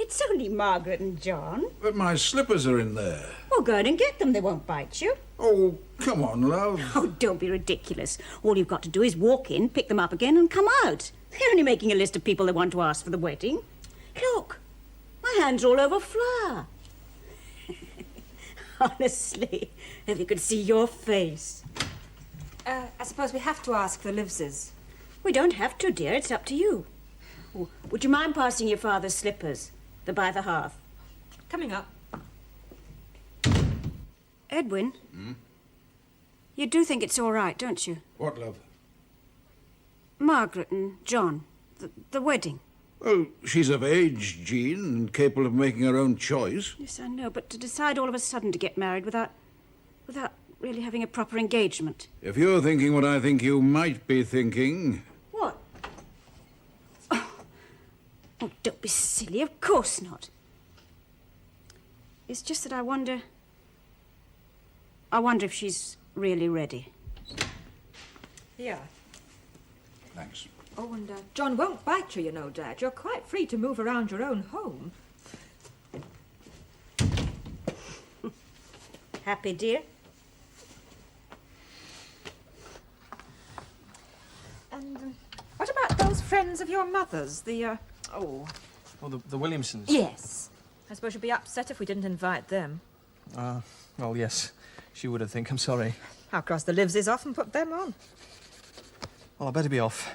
It's only Margaret and John. But my slippers are in there. Well, go out and get them. They won't bite you. Oh, come on, love. Oh, don't be ridiculous. All you've got to do is walk in, pick them up again, and come out. They're only making a list of people they want to ask for the wedding. Look, my hand's all over flour. Honestly, if you could see your face. I suppose we have to ask the Livses. We don't have to, dear. It's up to you. Oh, would you mind passing your father's slippers? They're by the hearth. Coming up. Edwin? You do think it's all right, don't you? What, love? Margaret and John. The wedding. Well, she's of age, Jean, and capable of making her own choice. Yes, I know, but to decide all of a sudden to get married without really having a proper engagement. If you're thinking what I think you might be thinking... What? Oh, don't be silly. Of course not. It's just that I wonder if she's really ready. Yeah. Thanks. Oh, and John won't bite you, you know, Dad. You're quite free to move around your own home. Happy, dear? And what about those friends of your mother's? Oh, the Williamsons? Yes. I suppose you'd be upset if we didn't invite them. Well, yes. She would, I think. I'm sorry. I'll cross the Livses off and put them on. Well, I better be off.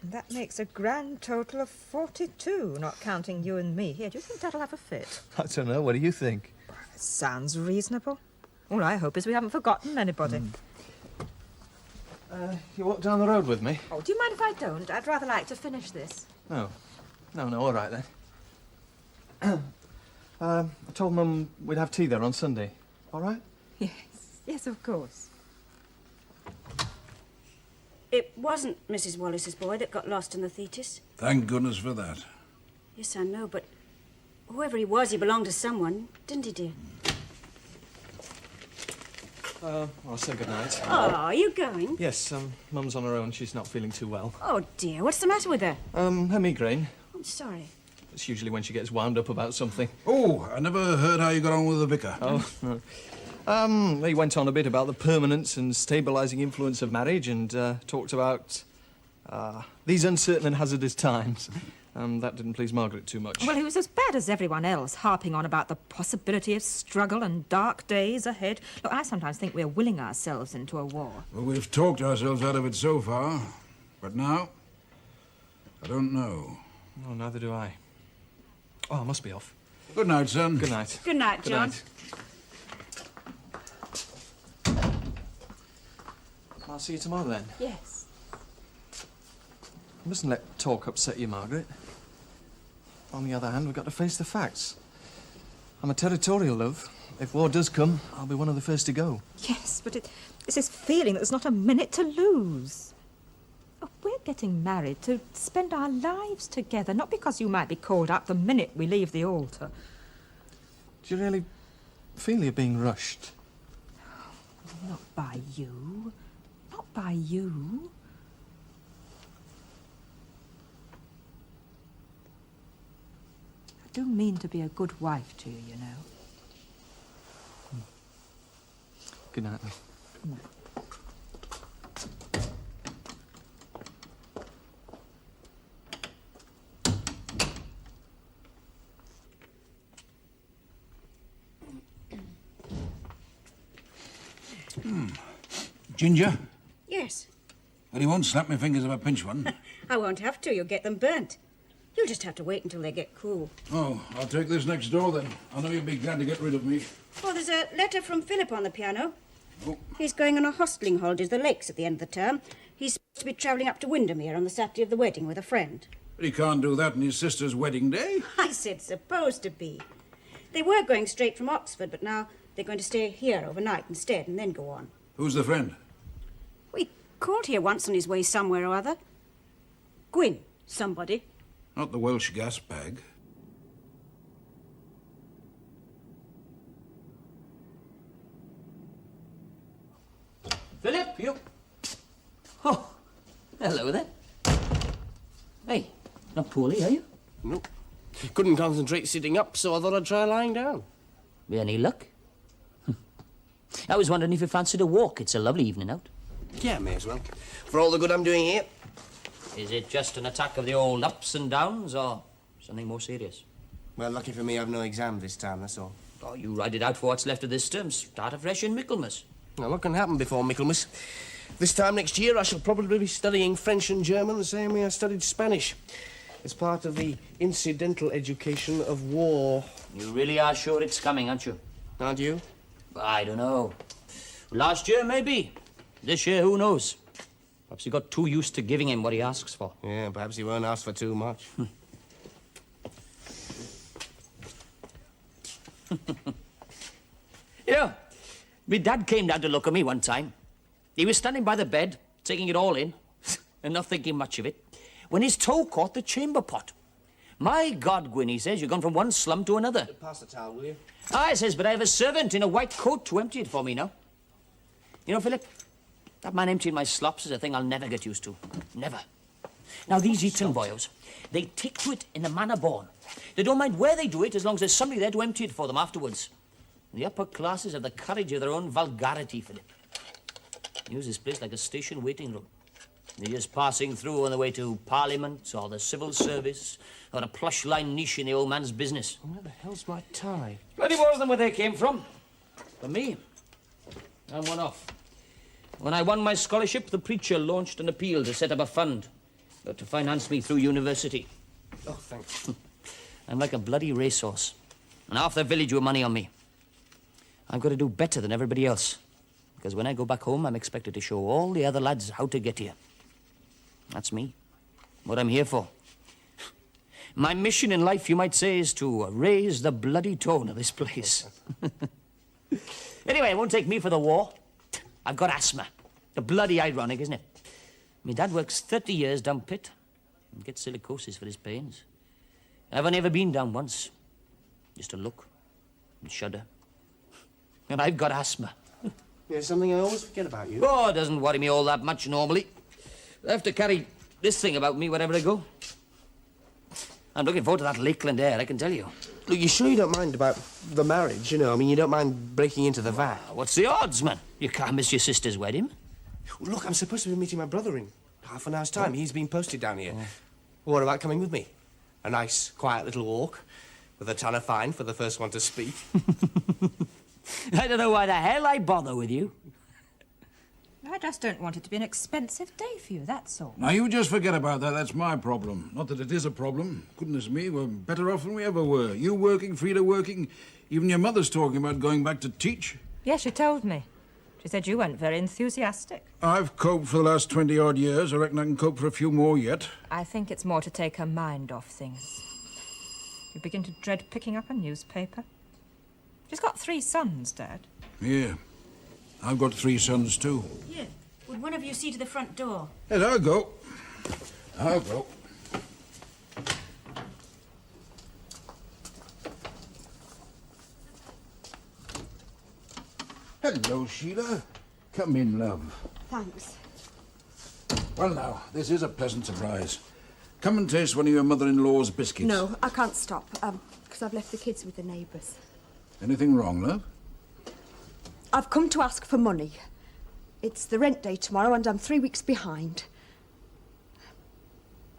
And that makes a grand total of 42, not counting you and me. Here, do you think that'll have a fit? I don't know. What do you think? It sounds reasonable. All I hope is we haven't forgotten anybody. You walk down the road with me? Oh, do you mind if I don't? I'd rather like to finish this. No, all right then. I told Mum we'd have tea there on Sunday. All right? Yes, of course. It wasn't Mrs. Wallace's boy that got lost in the Thetis. Thank goodness for that. Yes, I know, but whoever he was, he belonged to someone, didn't he, dear? I'll say good night. Oh, are you going? Yes, Mum's on her own. She's not feeling too well. Oh, dear. What's the matter with her? Her migraine. I'm sorry. It's usually when she gets wound up about something. Oh, I never heard how you got on with the vicar. Oh, no. He went on a bit about the permanence and stabilising influence of marriage and talked about these uncertain and hazardous times. That didn't please Margaret too much. Well, he was as bad as everyone else, harping on about the possibility of struggle and dark days ahead. Look, I sometimes think we're willing ourselves into a war. Well, we've talked ourselves out of it so far. But now, I don't know. No, neither do I. Oh, I must be off. Good night, son. Good night. Good night, Good John. night. I'll see you tomorrow, then. Yes. You mustn't let talk upset you, Margaret. On the other hand, we've got to face the facts. I'm a territorial, love. If war does come, I'll be one of the first to go. Yes, but it's this feeling that there's not a minute to lose. Oh, we're getting married to spend our lives together, not because you might be called up the minute we leave the altar. Do you really feel you're being rushed? Not by you. Not by you. I do mean to be a good wife to you, you know. Good night, love. Good night. Ginger? Yes. Well, he won't slap my fingers if I pinch one. I won't have to. You'll get them burnt. You'll just have to wait until they get cool. Oh, I'll take this next door, then. I know you'll be glad to get rid of me. Oh, there's a letter from Philip on the piano. Oh. He's going on a hosteling holiday to the lakes at the end of the term. He's supposed to be travelling up to Windermere on the Saturday of the wedding with a friend. But he can't do that on his sister's wedding day. I said supposed to be. They were going straight from Oxford, but now they're going to stay here overnight instead and then go on. Who's the friend? We called here once on his way somewhere or other. Gwyn, somebody. Not the Welsh gas bag. Philip, you... Oh, hello there. Hey, not poorly, are you? Nope. Couldn't concentrate sitting up, so I thought I'd try lying down. Any luck? I was wondering if you fancied a walk. It's a lovely evening out. Yeah, may as well. For all the good I'm doing here. Is it just an attack of the old ups and downs, or something more serious? Well, lucky for me, I've no exam this time, that's all. Oh, you ride it out for what's left of this term. Start afresh in Michaelmas. Now, what can happen before Michaelmas? This time next year, I shall probably be studying French and German the same way I studied Spanish. It's part of the incidental education of war. You really are sure it's coming, aren't you? Aren't you? I don't know. Last year, maybe. This year, who knows? Perhaps he got too used to giving him what he asks for. Yeah, perhaps he won't ask for too much. You know, my dad came down to look at me one time. He was standing by the bed, taking it all in, and not thinking much of it, when his toe caught the chamber pot. My God, Gwyn, he says, you've gone from one slum to another. Pass the towel, will you? I says, but I have a servant in a white coat to empty it for me now. You know, Philip, that man emptying my slops is a thing I'll never get used to. Never. Now, these Eton boyos, they take to it in the manner born. They don't mind where they do it as long as there's somebody there to empty it for them afterwards. The upper classes have the courage of their own vulgarity, Philip. They use this place like a station waiting room. They're just passing through on the way to Parliament or the civil service or a plush line niche in the old man's business. Where the hell's my tie? Bloody worse than where they came from. For me, I'm one off. When I won my scholarship, the preacher launched an appeal to set up a fund to finance me through university. Oh, thanks. I'm like a bloody racehorse, and half the village owe money on me. I've got to do better than everybody else, because when I go back home, I'm expected to show all the other lads how to get here. That's me, what I'm here for. My mission in life, you might say, is to raise the bloody tone of this place. Anyway, it won't take me for the war. I've got asthma. The bloody ironic, isn't it? My dad works 30 years down pit and gets silicosis for his pains. I've only ever been down once, just to look and shudder. And I've got asthma. Yeah, something I always forget about you. Oh, it doesn't worry me all that much normally. I have to carry this thing about me wherever I go. I'm looking forward to that Lakeland air, I can tell you. Look, you sure you don't mind about the marriage, you know? I mean, you don't mind breaking into the vat? What's the odds, man? You can't miss your sister's wedding. Look, I'm supposed to be meeting my brother in half an hour's time. He's been posted down here. What about coming with me? A nice, quiet little walk with a ton of fine for the first one to speak. I don't know why the hell I bother with you. I just don't want it to be an expensive day for you, that's all. Now, you just forget about that. That's my problem. Not that it is a problem. Goodness me, we're better off than we ever were. You working, Frida working. Even your mother's talking about going back to teach. Yes, she told me. She said you weren't very enthusiastic. I've coped for the last 20-odd years. I reckon I can cope for a few more yet. I think it's more to take her mind off things. You begin to dread picking up a newspaper. She's got 3 sons, Dad. Yeah. I've got 3 sons, too. Yeah. Would one of you see to the front door? Yes, I'll go. I'll go. Hello, Sheila. Come in, love. Thanks. Well, now, this is a pleasant surprise. Come and taste one of your mother-in-law's biscuits. No, I can't stop, because I've left the kids with the neighbours. Anything wrong, love? I've come to ask for money. It's the rent day tomorrow, and I'm 3 weeks behind.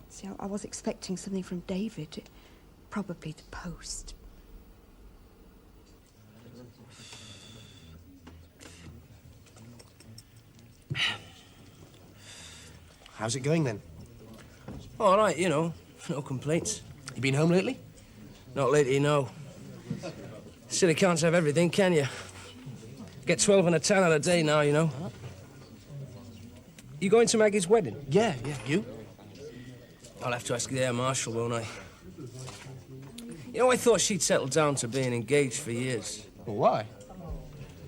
See, I was expecting something from David. Probably the post. How's it going, then? All right, you know, no complaints. You been home lately? Not lately, no. City can't have everything, can you? Get 12 and a 10 out a day now, you know. You going to Maggie's wedding? Yeah, you? I'll have to ask the Air Marshal, won't I? You know, I thought she'd settled down to being engaged for years. Well, why?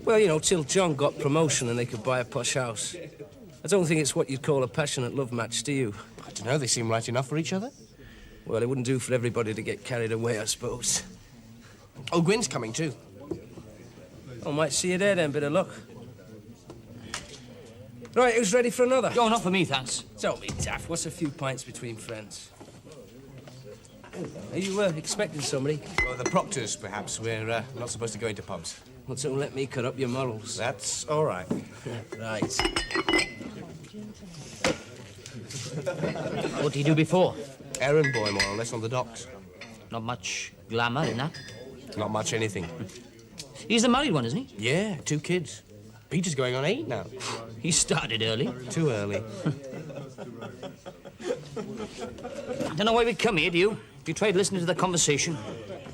Well, you know, till John got promotion and they could buy a posh house. I don't think it's what you'd call a passionate love match, do you? I don't know, they seem right enough for each other. Well, it wouldn't do for everybody to get carried away, I suppose. Oh, Gwyn's coming, too. I might see you there then, bit of luck. Right, who's ready for another? Oh, not for me, thanks. Don't be daft. What's a few pints between friends? Are you expecting somebody? Well, the proctors, perhaps. We're not supposed to go into pubs. Well, don't let me cut up your morals. That's all right. Right. What did he do before? Errand boy, more or less, on the docks. Not much glamour in that. Not much anything. He's the married one, isn't he? Yeah, 2 kids. Peter's going on 8 now. He started early. Too early. I don't know why we come here, do you? You tried listening to the conversation.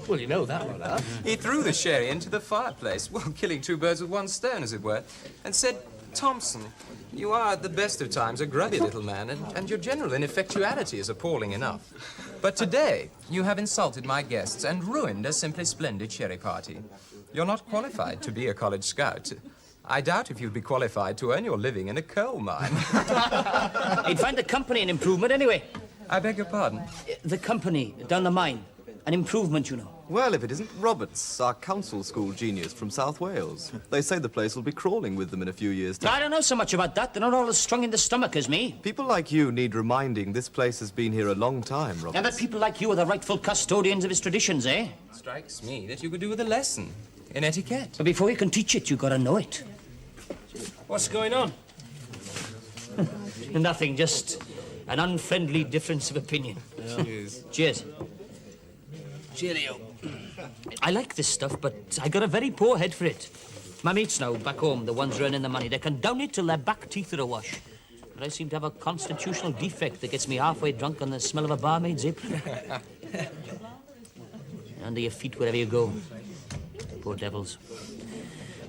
Well, you know that one, huh? He threw the sherry into the fireplace, well, killing 2 birds with 1 stone, as it were, and said, "Thompson, you are at the best of times a grubby little man, and your general ineffectuality is appalling enough. But today, you have insulted my guests and ruined a simply splendid sherry party. You're not qualified to be a college scout. I doubt if you'd be qualified to earn your living in a coal mine." He'd find the company an improvement anyway. I beg your pardon? The company down the mine. An improvement, you know. Well, if it isn't Roberts, our council school genius from South Wales. They say the place will be crawling with them in a few years' time. I don't know so much about that. They're not all as strong in the stomach as me. People like you need reminding this place has been here a long time, Roberts. And that people like you are the rightful custodians of its traditions, eh? Strikes me that you could do with a lesson in etiquette. But before you can teach it, you've got to know it. What's going on? Nothing, just an unfriendly difference of opinion. Cheers. Cheers. Cheerio. I like this stuff, but I got a very poor head for it. My mates now, back home, the ones earning the money, they can down it till their back teeth are awash. But I seem to have a constitutional defect that gets me halfway drunk on the smell of a barmaid's apron. Under your feet wherever you go. Poor devils.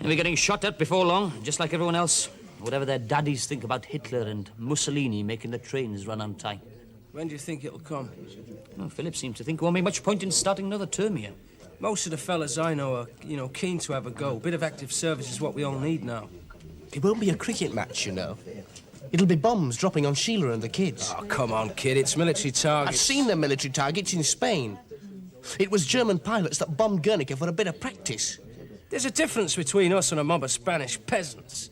And we're getting shot at before long, just like everyone else. Whatever their daddies think about Hitler and Mussolini making the trains run on time. When do you think it'll come? Well, Philip seems to think there won't be much point in starting another term here. Most of the fellas I know are, keen to have a go. A bit of active service is what we all need now. It won't be a cricket match, you know. It'll be bombs dropping on Sheila and the kids. Oh, come on, kid. It's military targets. I've seen the military targets in Spain. It was German pilots that bombed Guernica for a bit of practice. There's a difference between us and a mob of Spanish peasants.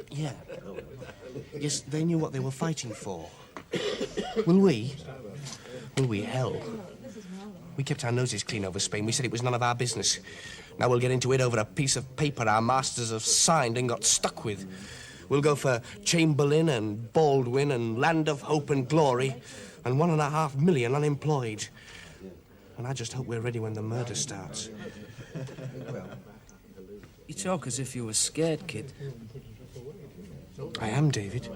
Yeah. Yes, they knew what they were fighting for. Will we? Will we? Hell. We kept our noses clean over Spain. We said it was none of our business. Now we'll get into it over a piece of paper our masters have signed and got stuck with. We'll go for Chamberlain and Baldwin and Land of Hope and Glory and 1.5 million unemployed. And I just hope we're ready when the murder starts. You talk as if you were scared, kid. I am, David.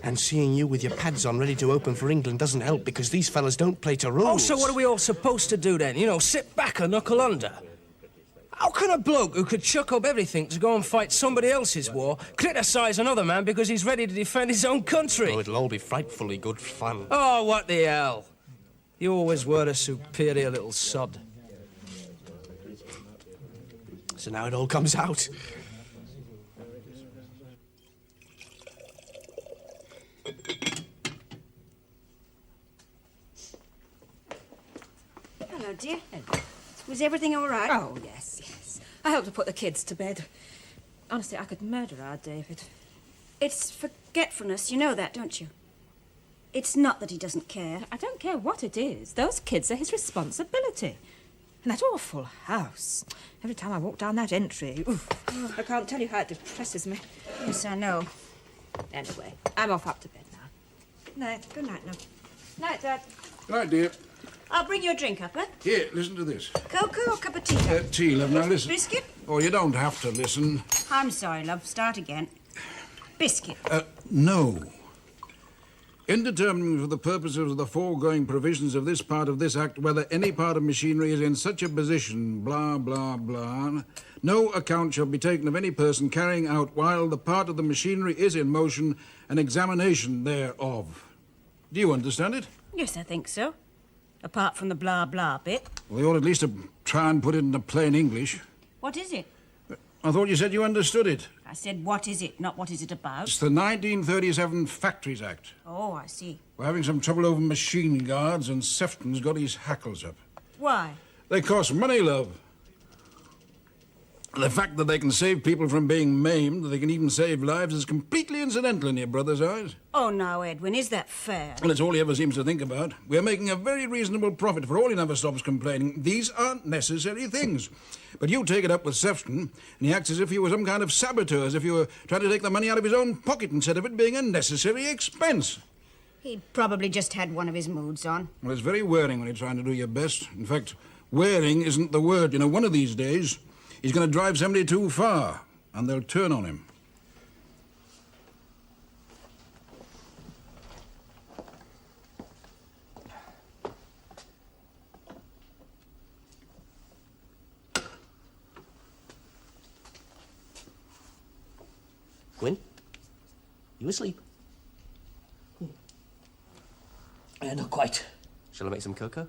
And seeing you with your pads on ready to open for England doesn't help because these fellas don't play to rules. Oh, so what are we all supposed to do then? Sit back and knuckle under? How can a bloke who could chuck up everything to go and fight somebody else's war criticise another man because he's ready to defend his own country? Oh, it'll all be frightfully good fun. Oh, what the hell? You always were a superior little sod. So now it all comes out. Hello, dear. Was everything all right? Oh, yes, yes. I helped to put the kids to bed. Honestly, I could murder our David. It's forgetfulness. You know that, don't you? It's not that he doesn't care. I don't care what it is. Those kids are his responsibility. And that awful house. Every time I walk down that entry, oof, I can't tell you how it depresses me. Yes, I know. Anyway, I'm off up to bed now. Night. Good night now. Night, Dad. Right, dear. I'll bring you a drink up, huh? Here, listen to this. Cocoa or cup of tea? Tea, love. Now listen. Biscuit? Oh, you don't have to listen. I'm sorry, love. Start again. Biscuit. No. In determining for the purposes of the foregoing provisions of this part of this Act whether any part of machinery is in such a position, blah, blah, blah, no account shall be taken of any person carrying out while the part of the machinery is in motion an examination thereof. Do you understand it? Yes, I think so. Apart from the blah, blah bit. Well, you ought at least to try and put it into plain English. What is it? I thought you said you understood it. I said, what is it, not what is it about? It's the 1937 Factories Act. Oh, I see. We're having some trouble over machine guards, and Sefton's got his hackles up. Why? They cost money, love. The fact that they can save people from being maimed, that they can even save lives, is completely incidental in your brother's eyes. Oh, now, Edwin, is that fair? Well, it's all he ever seems to think about. We're making a very reasonable profit for all he never stops complaining. These aren't necessary things. But you take it up with Sefton, and he acts as if you were some kind of saboteur, as if you were trying to take the money out of his own pocket instead of it being a necessary expense. He'd probably just had one of his moods on. Well, it's very wearing when you're trying to do your best. In fact, wearing isn't the word. You know, one of these days, he's going to drive somebody too far, and they'll turn on him. Gwyn? You asleep? Not quite. Shall I make some cocoa?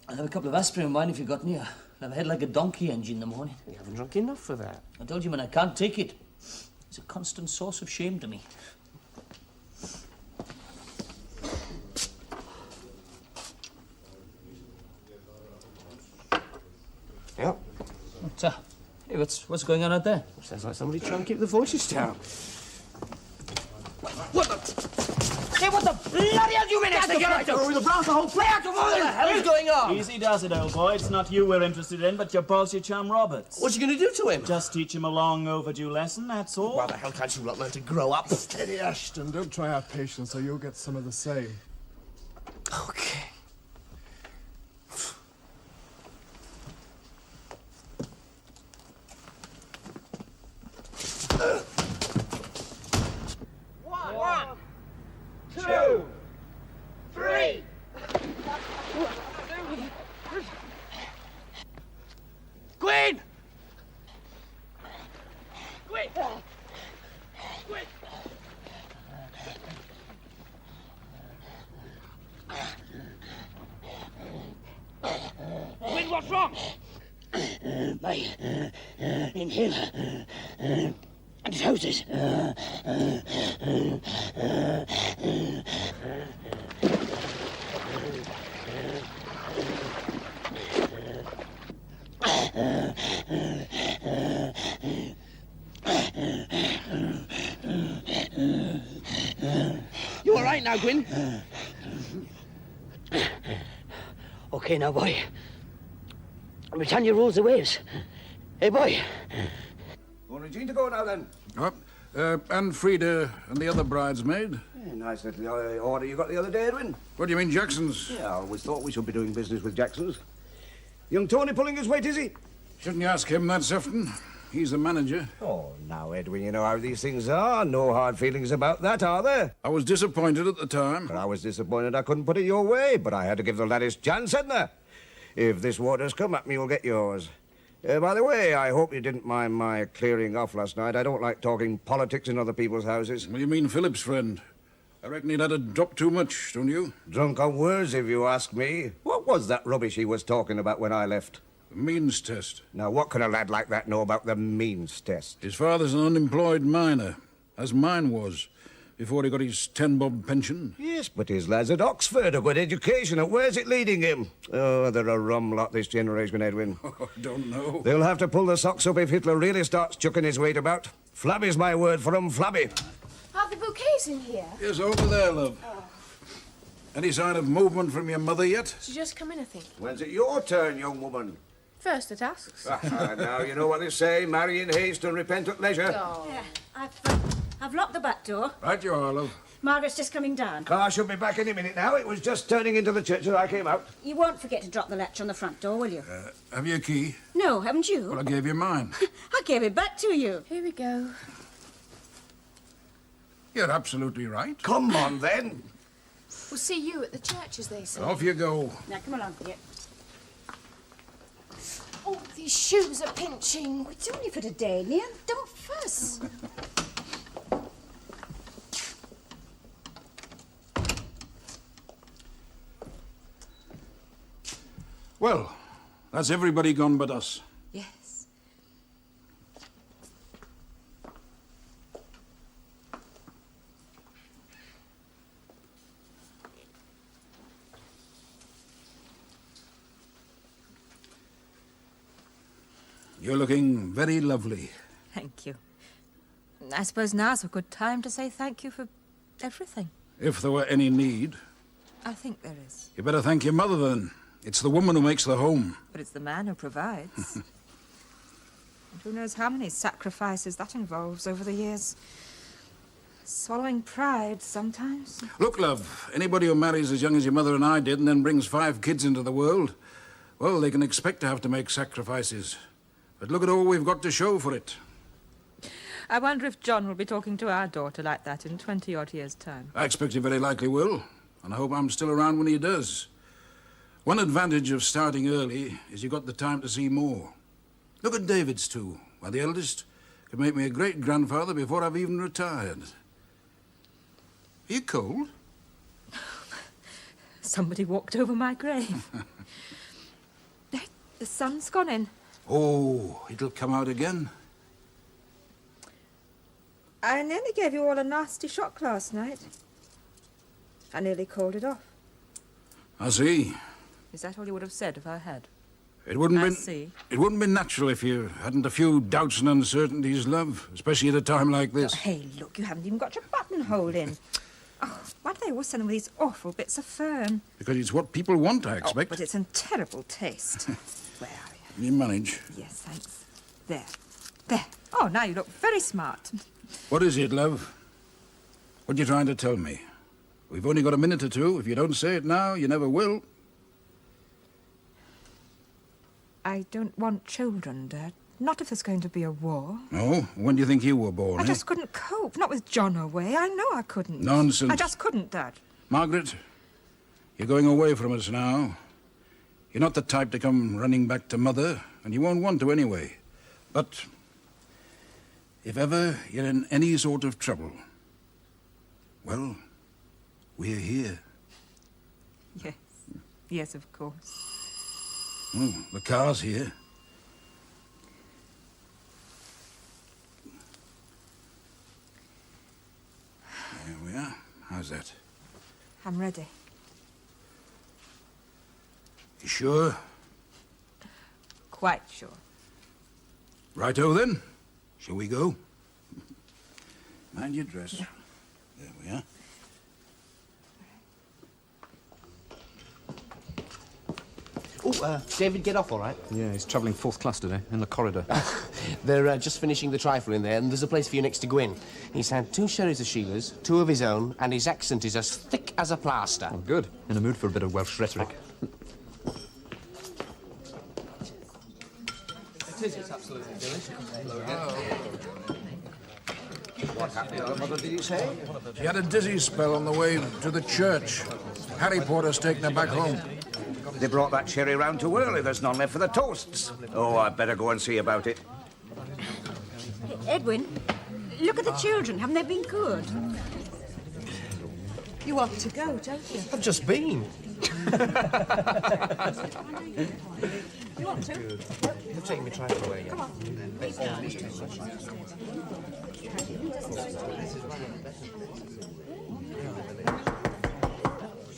I'll have a couple of aspirin wine if you've got any. I'll have a head like a donkey engine in the morning. You haven't drunk enough for that. I told you, man, I can't take it. It's a constant source of shame to me. Yep. Hey, what's going on out there? Sounds like somebody trying to keep the voices down. What the? Hey, what the bloody hell do you mean? That's the character! We'll blast the whole play out of order! What the hell is going on? Easy does it, old boy. It's not you we're interested in, but your boss, your chum Roberts. What's he going to do to him? Just teach him a long overdue lesson, that's all. Why the hell can't you lot learn to grow up? Steady, Ashton. Don't try our patience or you'll get some of the same. Okay. One, two, three. Gwyn! Quick! Quick! Gwyn, what's wrong? My inhaler and his hoses. You all right now, Gwyn? Okay, now, boy. Britannia rules the waves. Hey, boy. Only Jean to go now, then. And Frida and the other bridesmaid. Yeah, nice little order you got the other day, Edwin. What do you mean, Jackson's? Yeah, I always thought we should be doing business with Jackson's. Young Tony pulling his weight, is he? Shouldn't you ask him that, Sefton? He's the manager. Oh, now, Edwin, you know how these things are. No hard feelings about that, are there? I was disappointed at the time. But I was disappointed I couldn't put it your way, but I had to give the laddies chance, hadn't I? If this water's come at me, you'll get yours. By the way, I hope you didn't mind my clearing off last night. I don't like talking politics in other people's houses. What do you mean, Philip's friend? I reckon he'd had a drop too much, don't you? Drunk on words, if you ask me. What was that rubbish he was talking about when I left? The means test. Now, what can a lad like that know about the means test? His father's an unemployed miner, as mine was, before he got his 10-bob pension. Yes, but his lad's at Oxford, a good education, and where's it leading him? Oh, they're a rum lot, this generation, Edwin. Oh, I don't know. They'll have to pull the socks up if Hitler really starts chucking his weight about. Flabby's my word for him, flabby. Are the bouquets in here? Yes, over there, love. Any sign of movement from your mother yet? She just come in, I think. When's it your turn, young woman? First it asks. Now, you know what they say, marry in haste and repent at leisure. Oh. Yeah, I've locked the back door. Right you are, love. Margaret's just coming down. Car should be back any minute now. It was just turning into the church as I came out. You won't forget to drop the latch on the front door, will you? Have you a key? No, haven't you? Well, I gave you mine. I gave it back to you. Here we go. You're absolutely right. Come on, then. We'll see you at the church, as they say. Off you go. Now, come along, dear. Oh, these shoes are pinching. It's only for today, Nia. Don't fuss. Well, that's everybody gone but us. Yes. You're looking very lovely. Thank you. I suppose now's a good time to say thank you for everything. If there were any need. I think there is. You better thank your mother, then. It's the woman who makes the home. But it's the man who provides. And who knows how many sacrifices that involves over the years. Swallowing pride sometimes. Look, love, anybody who marries as young as your mother and I did and then brings 5 kids into the world, well, they can expect to have to make sacrifices. But look at all we've got to show for it. I wonder if John will be talking to our daughter like that in 20-odd years' time. I expect he very likely will, and I hope I'm still around when he does. One advantage of starting early is you've got the time to see more. Look at David's two. Why, the eldest could make me a great-grandfather before I've even retired. Are you cold? Somebody walked over my grave. The sun's gone in. Oh, it'll come out again. I nearly gave you all a nasty shock last night. I nearly called it off. I see. Is that all you would have said if I had? It wouldn't I be. see. It wouldn't be natural if you hadn't a few doubts and uncertainties, love, especially at a time like this. Oh, hey, look, you haven't even got your buttonhole in. Oh, why do they always send them with these awful bits of fern? Because it's what people want, I expect. Oh, but it's in terrible taste. Where are you? You manage. Yes, thanks. There. There. Oh, now you look very smart. What is it, love? What are you trying to tell me? We've only got a minute or two. If you don't say it now, you never will. I don't want children, Dad. Not if there's going to be a war. Oh, when do you think you were born, I eh? just couldn't cope. Not with John away. I know I couldn't. Nonsense. I just couldn't, Dad. Margaret, you're going away from us now. You're not the type to come running back to Mother, and you won't want to anyway. But if ever you're in any sort of trouble, well, we're here. Yes. Yes, of course. Oh, the car's here. There we are. How's that? I'm ready. You sure? Quite sure. Righto then. Shall we go? Mind your dress. Yeah. There we are. Oh, David, get off all right? Yeah, he's travelling 4th class today, in the corridor. They're just finishing the trifle in there, and there's a place for you next to Gwyn. He's had 2 sherries of Sheila's, 2 of his own, and his accent is as thick as a plaster. Oh, good. In a mood for a bit of Welsh rhetoric. It is, it's absolutely delicious. What happened to her mother, did you say? She had a dizzy spell on the way to the church. Harry Porter's taken her back home. They brought that sherry round too early. There's none left for the toasts. Oh, I'd better go and see about it. Edwin, look at the children. Haven't they been good? You want to go, don't you? I've just been. You want to? You're taking me trifle away. Come on.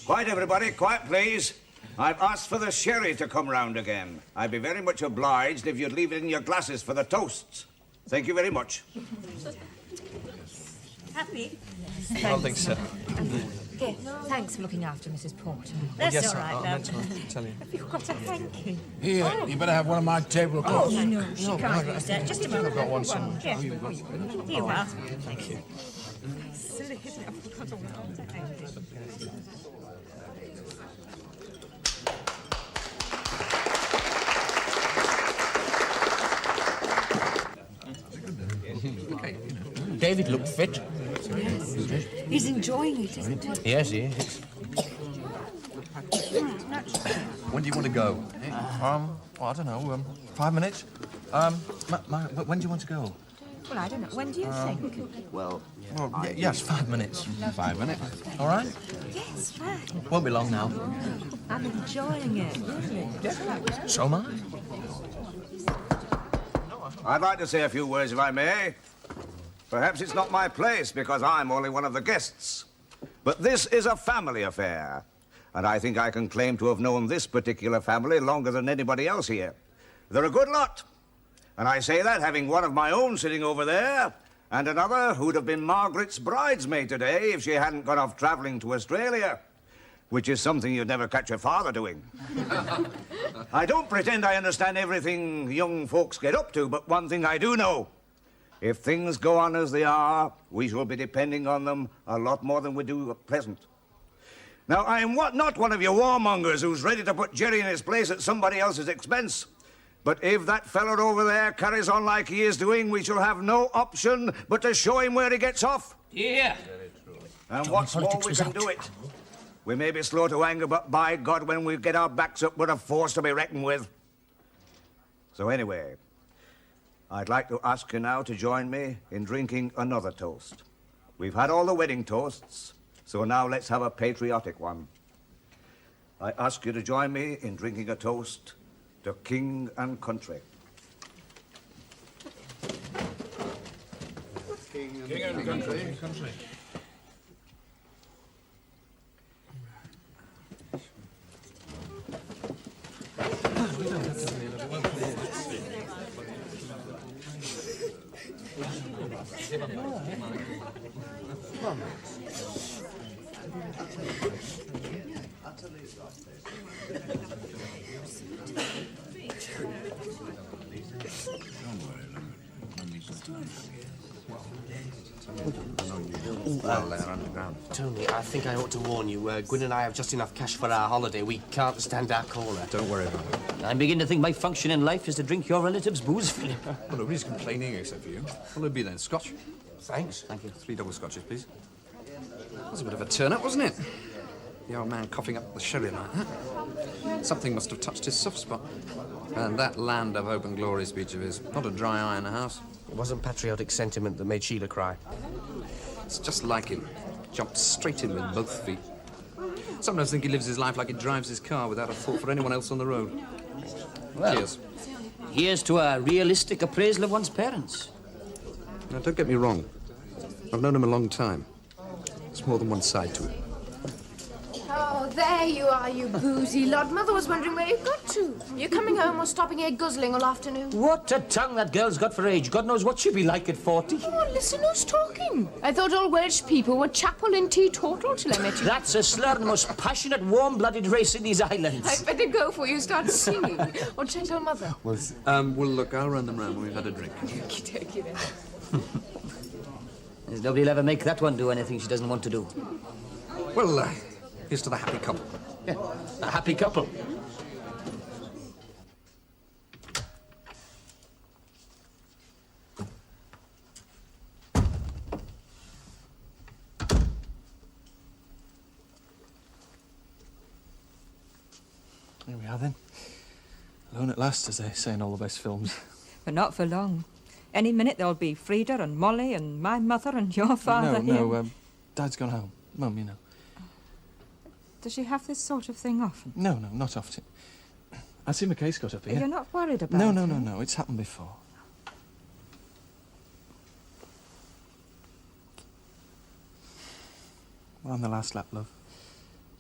Quiet, everybody. Quiet, please. I've asked for the sherry to come round again. I'd be very much obliged if you'd leave it in your glasses for the toasts. Thank you very much. Happy? I don't think so. Here, thanks for looking after Mrs. Porter. That's yes, all right, I love. meant to tell you. You've got to thank you. Here, you better have one of my tablecloths. Oh, no, she can't use that. Just a moment. I've got one somewhere. Here. Here you are. Thank you. Silly, isn't it? I forgot all about it. David looked fit. Yes. He's enjoying it, isn't he? Yes, he is. When do you want to go? Well, I don't know, 5 minutes? When do you want to go? Well, I don't know. When do you think? Well, Yes, 5 minutes. 5 minutes. All right? Yes, fine. Won't be long now. I'm enjoying it, really. So am I. I'd like to say a few words, if I may. Perhaps it's not my place, because I'm only one of the guests. But this is a family affair, and I think I can claim to have known this particular family longer than anybody else here. They're a good lot, and I say that having one of my own sitting over there, And another who'd have been Margaret's bridesmaid today if she hadn't gone off travelling to Australia, which is something you'd never catch your father doing. I don't pretend I understand everything young folks get up to, but one thing I do know. If things go on as they are, we shall be depending on them a lot more than we do at present. Now, I'm not one of your warmongers who's ready to put Jerry in his place at somebody else's expense. But if that fella over there carries on like he is doing, we shall have no option but to show him where he gets off. Yeah. And what's more, we can do it. We may be slow to anger, but by God, when we get our backs up, we're a force to be reckoned with. So anyway, I'd like to ask you now to join me in drinking another toast. We've had all the wedding toasts, so now let's have a patriotic one. I ask you to join me in drinking a toast to King and Country. King and Country. Tony, I think I ought to warn you. Gwyn and I have just enough cash for our holiday. We can't stand our corner. Don't worry about it. I'm beginning to think my function in life is to drink your relatives' booze, Philip. Well, nobody's complaining except for you. What'll it be then? Scotch? Thanks. Thank you. 3 double scotches, please. That was a bit of a turn-up, wasn't it? The old man coughing up the sherry like that. Something must have touched his soft spot. And that land of hope and glory speech of his, not a dry eye in the house. It wasn't patriotic sentiment that made Sheila cry. It's just like him. Jumped straight in with both feet. Sometimes think he lives his life like he drives his car without a thought for anyone else on the road. Well, Cheers. Here's to a realistic appraisal of one's parents. Now, don't get me wrong. I've known him a long time. There's more than one side to it. Oh, there you are, you boozy lot. Mother was wondering where you got to. You coming home or stopping here guzzling all afternoon? What a tongue that girl's got for age. God knows what she'll be like at 40. Oh, listen who's talking. I thought all Welsh people were chapel and teetotal till I met you. That's a slur, the most passionate, warm-blooded race in these islands. I'd better go before you start singing. Or check on Mother. Well, look, I'll run them round when we've had a drink. Okey-dokey then. Nobody'll ever make that one do anything she doesn't want to do. Well, here's to the happy couple. Yeah, a happy couple. Here we are then. Alone at last, as they say in all the best films. But not for long. Any minute there'll be Frida and Molly and my mother and your father here. No, Dad's gone home. Mum, you know. Does she have this sort of thing often? No, not often. I see my case got up here. You're not worried about No, it? no. It's happened before. Well, on the last lap, love.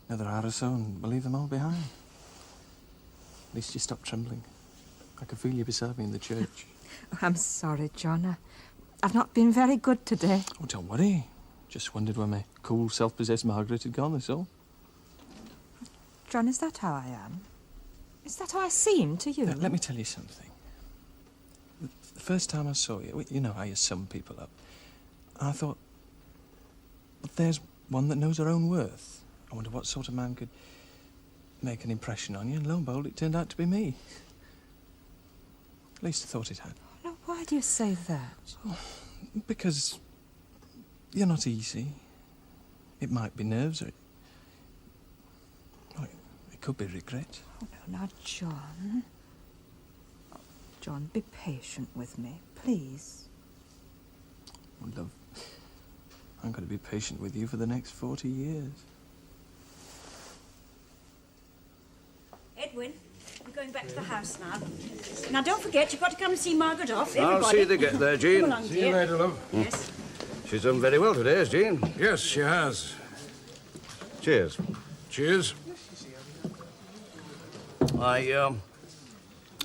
Another hour or so and we'll leave them all behind. At least you stop trembling. I can feel you beside me in the church. Oh, I'm sorry, John. I've not been very good today. Oh, don't worry. Just wondered where my cool, self-possessed Margaret had gone, that's all. John, is that how I am? Is that how I seem to you? Let me tell you something. The first time I saw you, you know how you sum people up. I thought, well, there's one that knows her own worth. I wonder what sort of man could make an impression on you, and lo and behold, it turned out to be me. At least I thought it had. Now, why do you say that? Oh, because you're not easy. It might be nerves, or it could be regret. Oh, no, now, John. Oh, John, be patient with me, please. Oh, love, I'm going to be patient with you for the next 40 years. Edwin, we're going back to the house now. Now, don't forget, you've got to come and see Margaret off, I'll everybody. see they get there, Jean. Come along, See you dear. later, love. Yes. She's done very well today, has Jean? Yes, she has. Cheers. Cheers.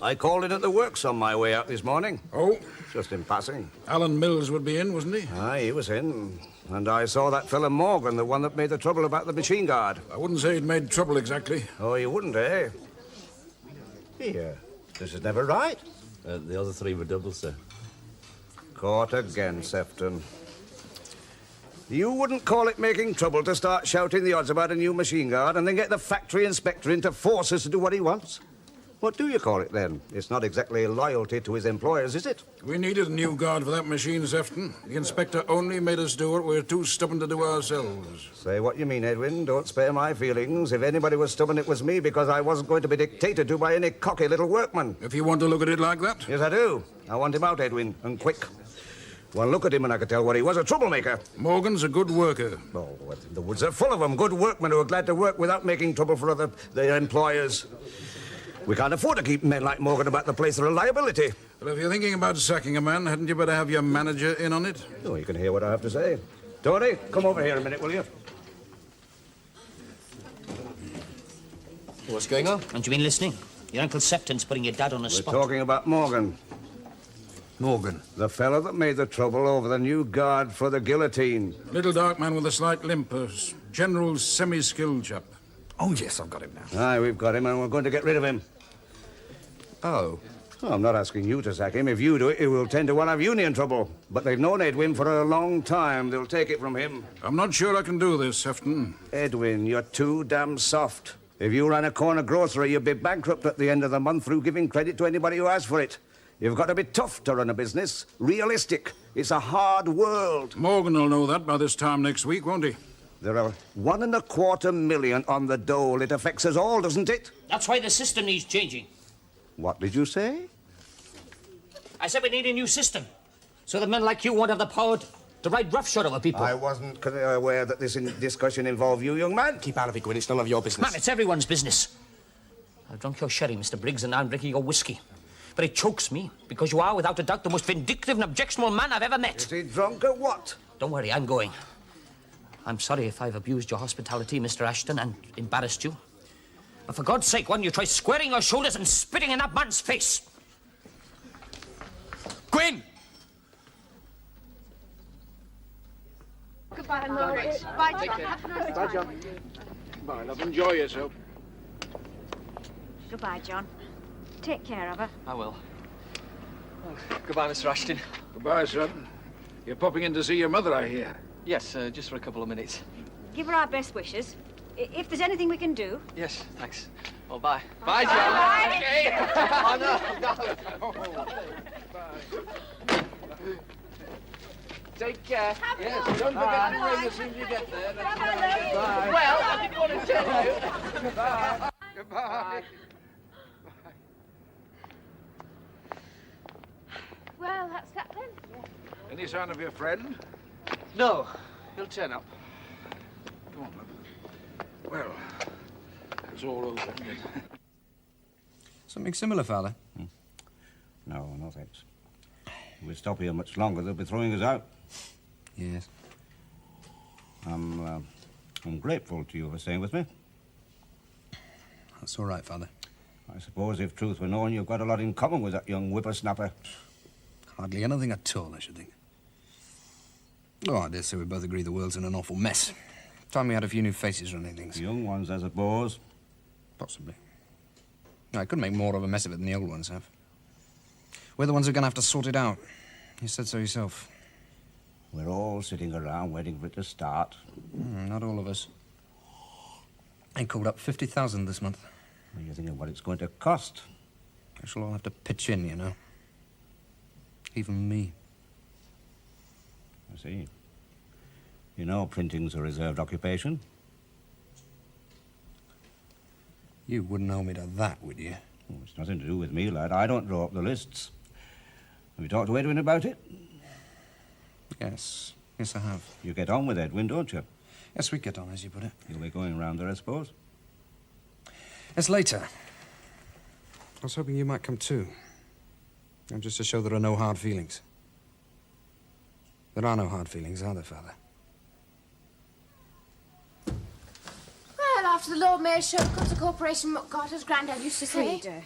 I called in at the works on my way out this morning. Oh? Just in passing. Alan Mills would be in, wasn't he? Aye, he was in. And I saw that fella Morgan, the one that made the trouble about the machine guard. I wouldn't say he'd made trouble exactly. Oh, you wouldn't, eh? Here. This is never right. The other three were double, sir. Caught again, Sefton. You wouldn't call it making trouble to start shouting the odds about a new machine guard and then get the factory inspector in to force us to do what he wants? What do you call it, then? It's not exactly loyalty to his employers, is it? We needed a new guard for that machine, Sefton. The inspector only made us do it. We're too stubborn to do ourselves. Say what you mean, Edwin. Don't spare my feelings. If anybody was stubborn, it was me, because I wasn't going to be dictated to by any cocky little workman. If you want to look at it like that? Yes, I do. I want him out, Edwin, and quick. One look at him and I could tell what he was, a troublemaker. Morgan's a good worker. Oh, the woods are full of them. Good workmen who are glad to work without making trouble for their employers. We can't afford to keep men like Morgan about the place. They're a liability. Well, if you're thinking about sacking a man, hadn't you better have your manager in on it? Oh, you can hear what I have to say. Tony, come over here a minute, will you? What's going on? Haven't you been listening? Your Uncle Sefton's putting your dad on the spot. We're talking about Morgan. Morgan? The fellow that made the trouble over the new guard for the guillotine. Little dark man with a slight limp, a general semi-skilled chap. Oh, yes, I've got him now. Aye, we've got him, and we're going to get rid of him. Oh. Well, I'm not asking you to sack him. If you do it, it will tend to one of union trouble. But they've known Edwin for a long time. They'll take it from him. I'm not sure I can do this, Sefton. Edwin, you're too damn soft. If you ran a corner grocery, you'd be bankrupt at the end of the month through giving credit to anybody who asked for it. You've got to be tough to run a business. Realistic. It's a hard world. Morgan will know that by this time next week, won't he? There are 1.25 million on the dole. It affects us all, doesn't it? That's why the system needs changing. What did you say? I said we need a new system, so that men like you won't have the power to ride roughshod over people. I wasn't aware that this discussion involved you, young man. Keep out of it, Gwyn. It's none of your business. Man, it's everyone's business. I've drunk your sherry, Mr. Briggs, and now I'm drinking your whiskey. But it chokes me, because you are, without a doubt, the most vindictive and objectionable man I've ever met. Is he drunk or what? Don't worry, I'm going. I'm sorry if I've abused your hospitality, Mr. Ashton, and embarrassed you. But for God's sake, why don't you try squaring your shoulders and spitting in that man's face? Gwyn! Goodbye, Laurie. Bye, John. Bye, John. Bye, love. Enjoy yourself. Goodbye, John. Take care of her. I will. Oh, goodbye, Mr. Ashton. Goodbye, son. You're popping in to see your mother, I hear. Yes, just for a couple of minutes. Give her our best wishes. If there's anything we can do. Yes, thanks. Well, bye. Bye, John. Bye. Okay. Oh, no. Take care. Yes, don't forget to ring as soon as you get there. Bye. Well, I didn't want to tell you. Goodbye. Goodbye. Well, that's that then. Any sign of your friend? No, he'll turn up. Come on, love. Well, it's all over. Something similar, Father? No, no thanks. If we stop here much longer, they'll be throwing us out. Yes. I'm grateful to you for staying with me. That's all right, Father. I suppose if truth were known, you've got a lot in common with that young whippersnapper. Hardly anything at all, I should think. Oh, I dare say we both agree the world's in an awful mess. Time we had a few new faces running things. Young ones, I suppose. Possibly. No, I could make more of a mess of it than the old ones have. We're the ones who are going to have to sort it out. You said so yourself. We're all sitting around waiting for it to start. Not all of us. I called up 50,000 this month. Well, you're thinking what it's going to cost. I shall all have to pitch in, you know. Even me. I see. You know printing's a reserved occupation. You wouldn't hold me to that, would you? Oh, it's nothing to do with me, lad. I don't draw up the lists. Have you talked to Edwin about it? Yes. Yes, I have. You get on with Edwin, don't you? Yes, we get on, as you put it. You'll be going round there, I suppose? Yes, later. I was hoping you might come too. And just to show there are no hard feelings. There are no hard feelings, are there, Father? Well, after the Lord Mayor's show comes the corporation Muck Carter's granddad used to say. Frida,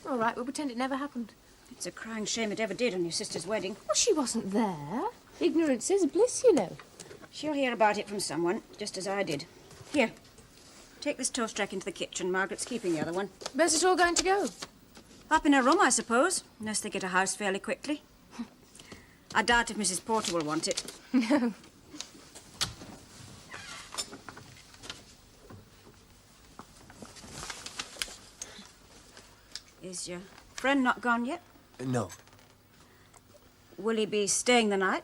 All right, we'll pretend it never happened. It's a crying shame it ever did on your sister's wedding. Well, she wasn't there. Ignorance is bliss, you know. She'll hear about it from someone, just as I did. Here, take this toast rack into the kitchen. Margaret's keeping the other one. Where's it all going to go? Up in her room, I suppose, unless they get a house fairly quickly. I doubt if Mrs. Porter will want it. No. Is your friend not gone yet? No. Will he be staying the night?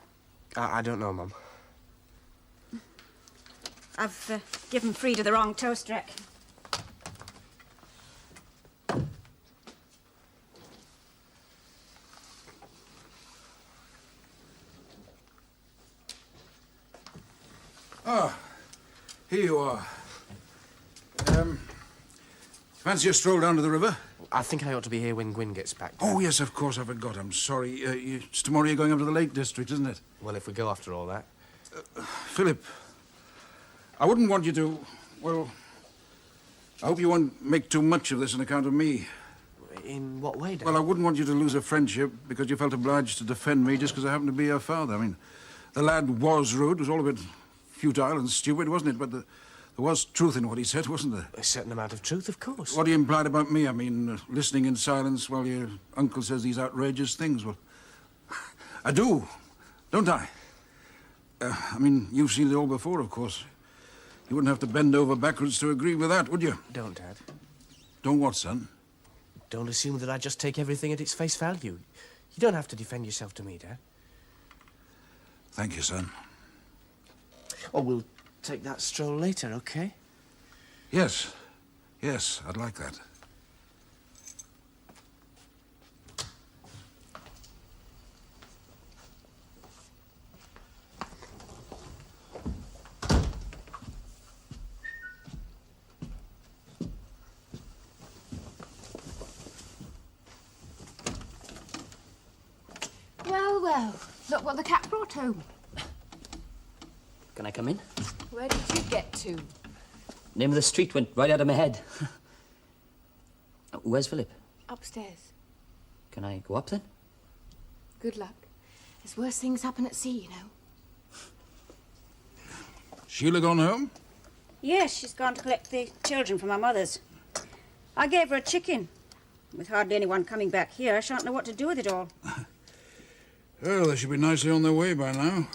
I don't know, Mum. I've given Frida the wrong toast rack. Ah, here you are. Fancy a stroll down to the river? I think I ought to be here when Gwyn gets back. Oh, yes, of course, I forgot. I'm sorry. It's tomorrow you're going up to the Lake District, isn't it? Well, if we go after all that. Philip, I wouldn't want you to... Well, I hope you won't make too much of this on account of me. In what way, Dad? Well, I wouldn't want you to lose a friendship because you felt obliged to defend me just because I happened to be your father. I mean, the lad was rude. It was all a bit futile and stupid, wasn't it? But there was truth in what he said, wasn't there? A certain amount of truth, of course. What he implied about me, I mean, listening in silence while your uncle says these outrageous things. Well, I do, don't I? I mean, you've seen it all before, of course. You wouldn't have to bend over backwards to agree with that, would you? Don't, Dad. Don't what, son? Don't assume that I just take everything at its face value. You don't have to defend yourself to me, Dad. Thank you, son. Oh, we'll take that stroll later, okay? Yes. Yes, I'd like that. Well, well. Look what the cat brought home. Can I come in? Where did you get to? Name of the street went right out of my head. Where's Philip? Upstairs. Can I go up then? Good luck. There's worse things happen at sea, you know. Sheila gone home? Yes, she's gone to collect the children from our mothers. I gave her a chicken. With hardly anyone coming back here, I shan't know what to do with it all. Well, they should be nicely on their way by now.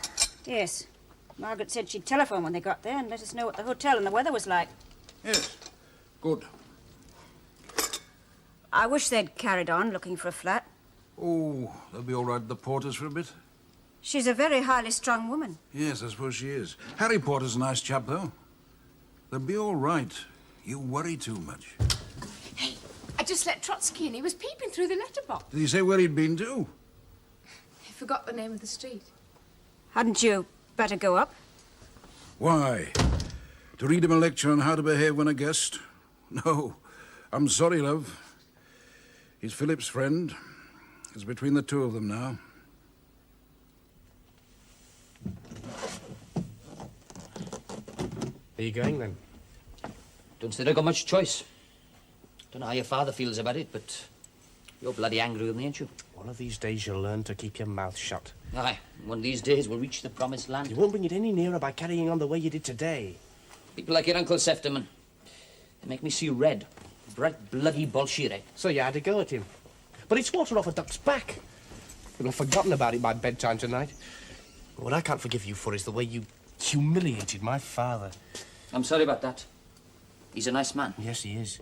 Yes. Margaret said she'd telephone when they got there and let us know what the hotel and the weather was like. Yes. Good. I wish they'd carried on looking for a flat. Oh, they'll be all right at the Porters for a bit. She's a very highly strung woman. Yes, I suppose she is. Harry Porter's a nice chap, though. They'll be all right. You worry too much. Hey, I just let Trotsky in. He was peeping through the letterbox. Did he say where he'd been to? He forgot the name of the street. Hadn't you better go up? Why? To read him a lecture on how to behave when a guest? No. I'm sorry, love. He's Philip's friend. It's between the two of them now. Are you going, then? Don't say I got much choice. Don't know how your father feels about it, but you're bloody angry with me, ain't you? One of these days you'll learn to keep your mouth shut. Aye, one of these days we'll reach the promised land. You won't bring it any nearer by carrying on the way you did today. People like your Uncle Sefterman, they make me see red. Bright, bloody Bolshevik. So you had to go at him. But it's water off a duck's back. You'll have forgotten about it by bedtime tonight. What I can't forgive you for is the way you humiliated my father. I'm sorry about that. He's a nice man. Yes, he is.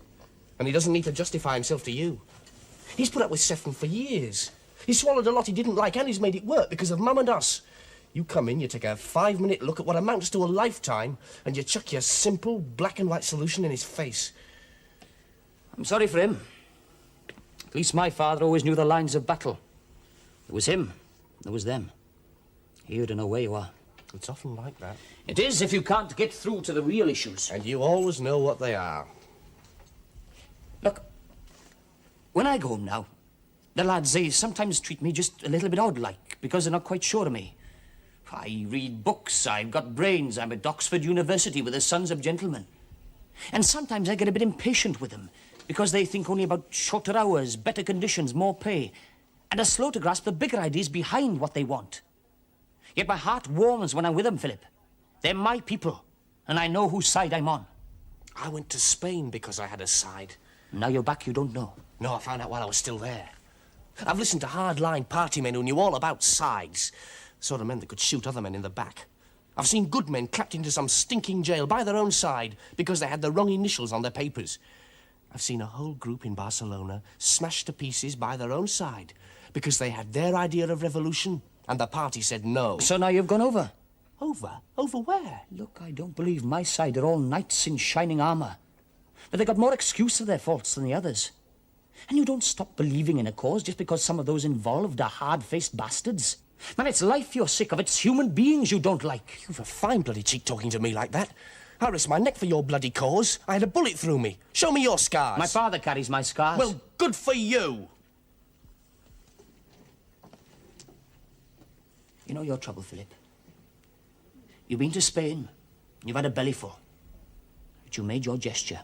And he doesn't need to justify himself to you. He's put up with Sefton for years. He's swallowed a lot he didn't like, and he's made it work because of Mum and us. You come in, you take a 5-minute look at what amounts to a lifetime, and you chuck your simple black-and-white solution in his face. I'm sorry for him. At least my father always knew the lines of battle. There was him, there was them. You don't know where you are. It's often like that. It is if you can't get through to the real issues. And you always know what they are. Look, when I go home now, the lads, they sometimes treat me just a little bit odd-like, because they're not quite sure of me. I read books, I've got brains, I'm at Oxford University with the sons of gentlemen. And sometimes I get a bit impatient with them, because they think only about shorter hours, better conditions, more pay, and are slow to grasp the bigger ideas behind what they want. Yet my heart warms when I'm with them, Philip. They're my people, and I know whose side I'm on. I went to Spain because I had a side. Now you're back, you don't know. No, I found out while I was still there. I've listened to hard-line party men who knew all about sides. The sort of men that could shoot other men in the back. I've seen good men clapped into some stinking jail by their own side because they had the wrong initials on their papers. I've seen a whole group in Barcelona smashed to pieces by their own side because they had their idea of revolution and the party said no. So now you've gone over? Over? Over where? Look, I don't believe my side are all knights in shining armour. But they got more excuse for their faults than the others. And you don't stop believing in a cause just because some of those involved are hard-faced bastards. Man, it's life you're sick of. It's human beings you don't like. You've a fine bloody cheek talking to me like that. I risked my neck for your bloody cause. I had a bullet through me. Show me your scars. My father carries my scars. Well, good for you. You know your trouble, Philip. You've been to Spain. You've had a bellyful. But you made your gesture.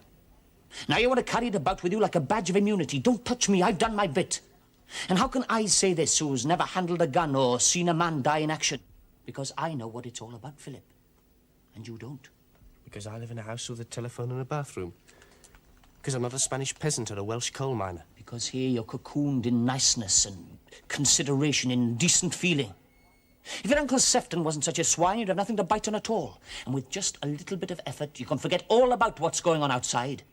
Now you want to carry it about with you like a badge of immunity. Don't touch me. I've done my bit. And how can I say this, who's never handled a gun or seen a man die in action? Because I know what it's all about, Philip. And you don't. Because I live in a house with a telephone and a bathroom. Because I'm not a Spanish peasant or a Welsh coal miner. Because here you're cocooned in niceness and consideration, in decent feeling. If your Uncle Sefton wasn't such a swine, you'd have nothing to bite on at all. And with just a little bit of effort, you can forget all about what's going on outside.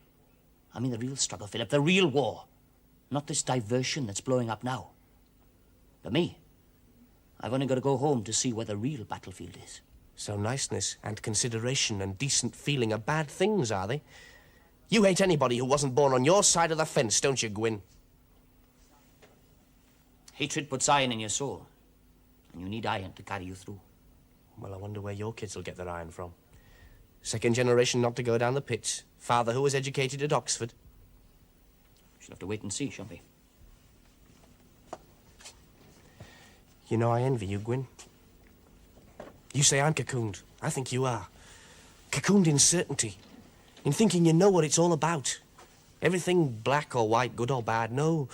I mean the real struggle, Philip, the real war. Not this diversion that's blowing up now. For me, I've only got to go home to see where the real battlefield is. So niceness and consideration and decent feeling are bad things, are they? You hate anybody who wasn't born on your side of the fence, don't you, Gwyn? Hatred puts iron in your soul. And you need iron to carry you through. Well, I wonder where your kids will get their iron from. Second generation not to go down the pits. Father who was educated at Oxford. She'll have to wait and see, shan't we? You know, I envy you, Gwyn. You say I'm cocooned. I think you are. Cocooned in certainty. In thinking you know what it's all about. Everything black or white, good or bad. No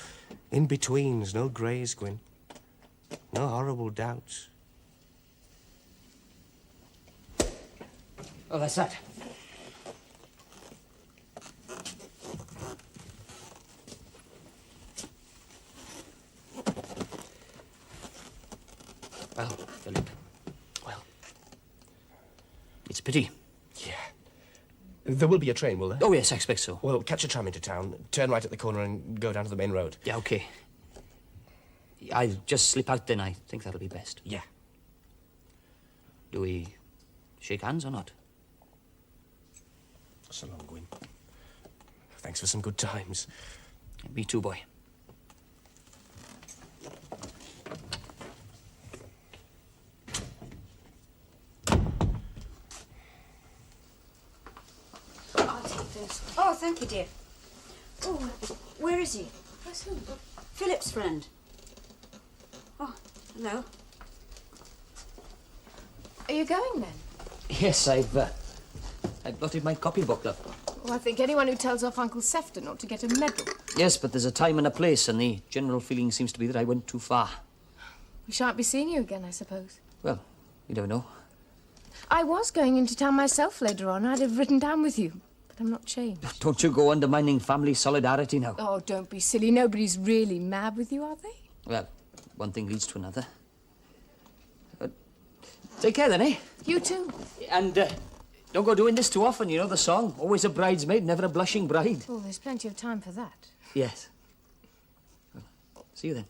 in-betweens, no greys, Gwyn. No horrible doubts. Oh, that's that. Well, Philip. Well. It's a pity. Yeah. There will be a train, will there? Oh, yes, I expect so. Well, catch a tram into town, turn right at the corner and go down to the main road. Yeah, OK. I'll just slip out then. I think that'll be best. Yeah. Do we shake hands or not? So long, Gwyn. Thanks for some good times. Me too, boy. I'll take this. Oh, thank you, dear. Oh, where is he? Where's who? Philip's friend. Oh, hello. Are you going then? Yes, I've blotted my copybook, love. Well, I think anyone who tells off Uncle Sefton ought to get a medal. Yes, but there's a time and a place, and the general feeling seems to be that I went too far. We shan't be seeing you again, I suppose. Well, you never know. I was going into town myself later on. I'd have ridden down with you, but I'm not changed. Don't you go undermining family solidarity now. Oh, don't be silly. Nobody's really mad with you, are they? Well, one thing leads to another. Take care then, eh? You too. And don't go doing this too often, you know the song. Always a bridesmaid, never a blushing bride. Oh, there's plenty of time for that. Yes. Well, see you then.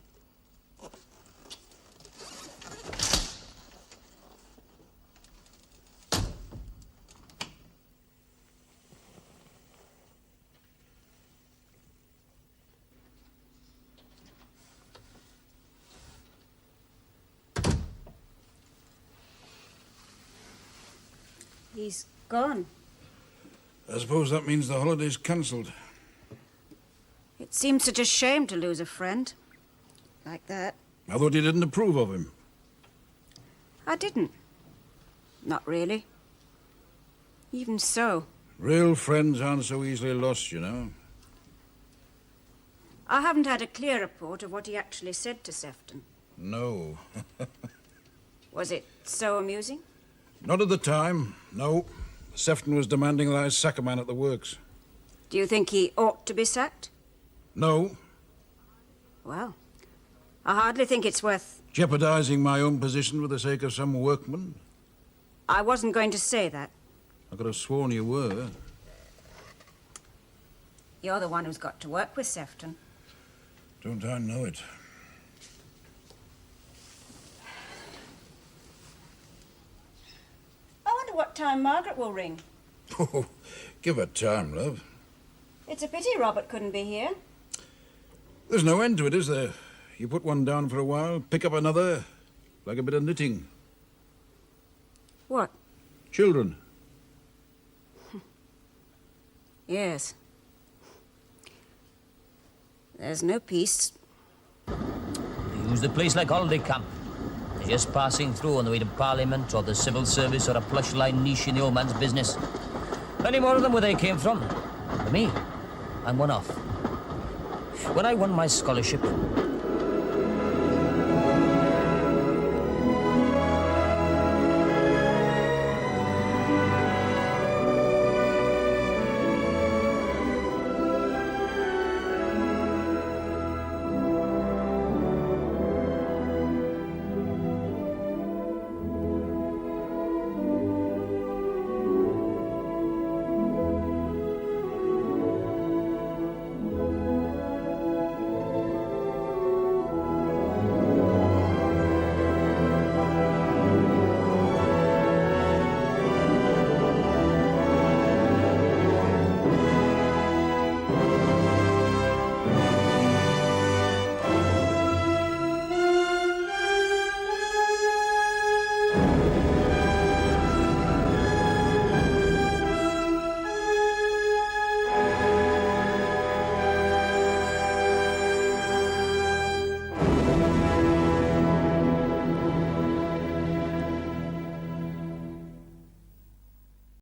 He's gone. I suppose that means the holiday's cancelled. It seems such a shame to lose a friend. Like that. I thought you didn't approve of him. I didn't. Not really. Even so. Real friends aren't so easily lost, you know. I haven't had a clear report of what he actually said to Sefton. No. Was it so amusing? Not at the time, no. Sefton was demanding that I sack a man at the works. Do you think he ought to be sacked? No. Well, I hardly think it's worth... Jeopardizing my own position for the sake of some workman? I wasn't going to say that. I could have sworn you were. You're the one who's got to work with Sefton. Don't I know it? I wonder what time Margaret will ring. Oh, give her time, love. It's a pity Robert couldn't be here. There's no end to it, is there? You put one down for a while, pick up another, like a bit of knitting. What? Children. Yes. There's no peace. They use the place like holiday camp. They're just passing through on the way to Parliament or the civil service or a plush line niche in the old man's business. Any more of them where they came from? For me, I'm one off. When I won my scholarship,